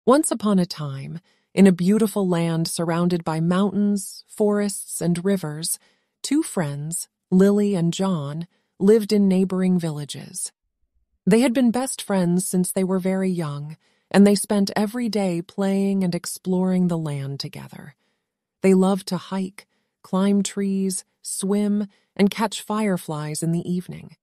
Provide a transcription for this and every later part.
Once upon a time, in a beautiful land surrounded by mountains, forests, and rivers, two friends, Lily and John, lived in neighboring villages. They had been best friends since they were very young, and they spent every day playing and exploring the land together. They loved to hike, climb trees, swim, and catch fireflies in the evening.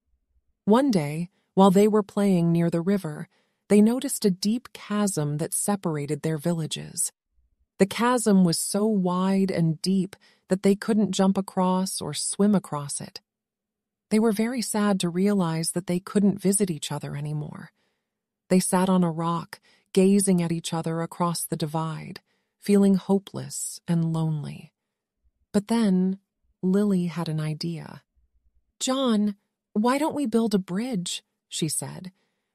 One day, while they were playing near the river, they noticed a deep chasm that separated their villages. The chasm was so wide and deep that they couldn't jump across or swim across it. They were very sad to realize that they couldn't visit each other anymore. They sat on a rock, gazing at each other across the divide, feeling hopeless and lonely. But then, Lily had an idea. "John, why don't we build a bridge?" she said.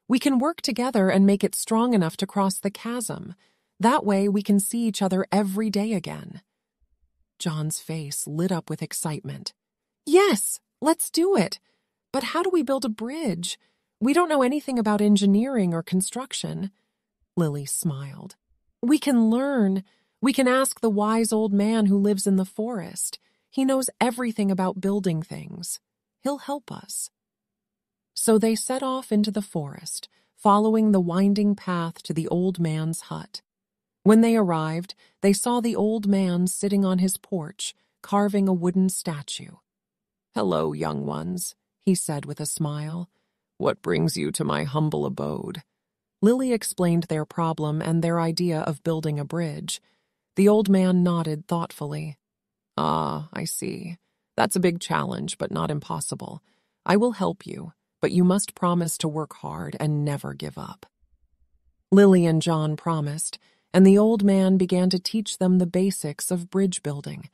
"We can work together and make it strong enough to cross the chasm. That way we can see each other every day again." John's face lit up with excitement. "Yes, let's do it. But how do we build a bridge? We don't know anything about engineering or construction." Lily smiled. "We can learn. We can ask the wise old man who lives in the forest. He knows everything about building things. He'll help us." So they set off into the forest, following the winding path to the old man's hut. When they arrived, they saw the old man sitting on his porch, carving a wooden statue. "Hello, young ones," he said with a smile. "What brings you to my humble abode?" Lily explained their problem and their idea of building a bridge. The old man nodded thoughtfully. "Ah, I see. That's a big challenge, but not impossible. I will help you, but you must promise to work hard and never give up." Lily and John promised, and the old man began to teach them the basics of bridge building.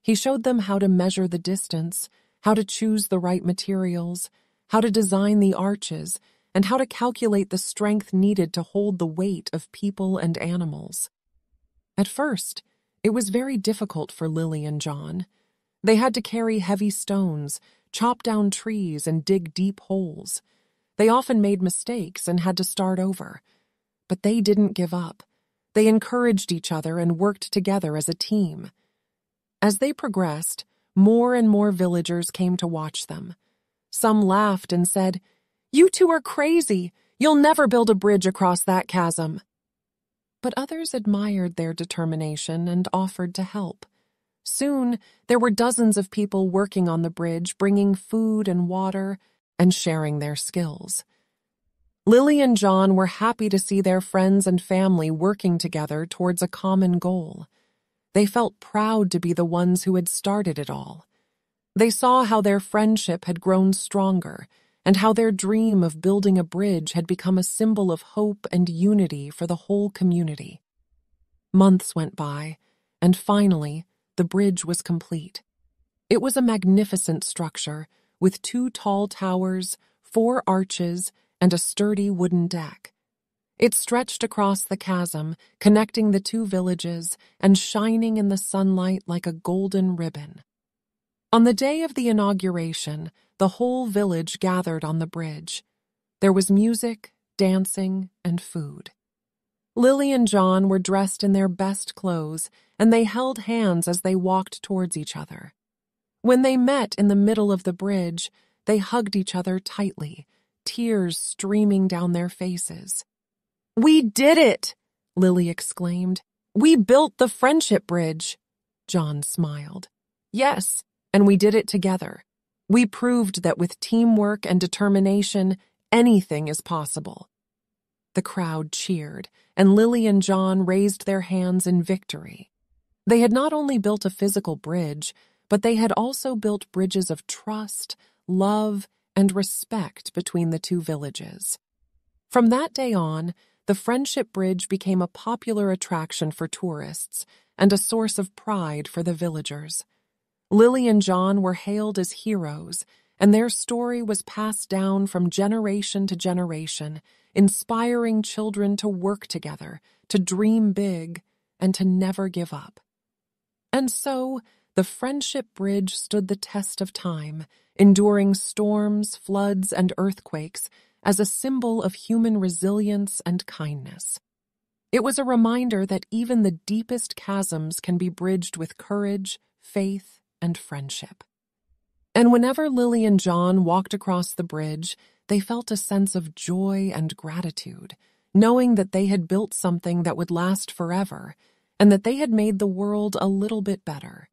He showed them how to measure the distance, how to choose the right materials, how to design the arches, and how to calculate the strength needed to hold the weight of people and animals. At first, it was very difficult for Lily and John. They had to carry heavy stones, chop down trees, and dig deep holes. They often made mistakes and had to start over. But they didn't give up. They encouraged each other and worked together as a team. As they progressed, more and more villagers came to watch them. Some laughed and said, "You two are crazy. You'll never build a bridge across that chasm." But others admired their determination and offered to help. Soon, there were dozens of people working on the bridge, bringing food and water and sharing their skills. Lily and John were happy to see their friends and family working together towards a common goal. They felt proud to be the ones who had started it all. They saw how their friendship had grown stronger and how their dream of building a bridge had become a symbol of hope and unity for the whole community. Months went by, and finally, the bridge was complete. It was a magnificent structure with 2 tall towers, 4 arches, and a sturdy wooden deck. It stretched across the chasm, connecting the 2 villages and shining in the sunlight like a golden ribbon. On the day of the inauguration, the whole village gathered on the bridge. There was music, dancing, and food. Lily and John were dressed in their best clothes, and they held hands as they walked towards each other. When they met in the middle of the bridge, they hugged each other tightly, tears streaming down their faces. "We did it!" Lily exclaimed. "We built the friendship bridge." John smiled. "Yes, and we did it together. We proved that with teamwork and determination, anything is possible." The crowd cheered, and Lily and John raised their hands in victory. They had not only built a physical bridge, but they had also built bridges of trust, love, and respect between the 2 villages. From that day on, the Friendship Bridge became a popular attraction for tourists and a source of pride for the villagers. Lily and John were hailed as heroes, and their story was passed down from generation to generation, inspiring children to work together, to dream big, and to never give up. And so, the Friendship Bridge stood the test of time, enduring storms, floods, and earthquakes as a symbol of human resilience and kindness. It was a reminder that even the deepest chasms can be bridged with courage, faith, and friendship. And whenever Lily and John walked across the bridge, they felt a sense of joy and gratitude, knowing that they had built something that would last forever, and that they had made the world a little bit better.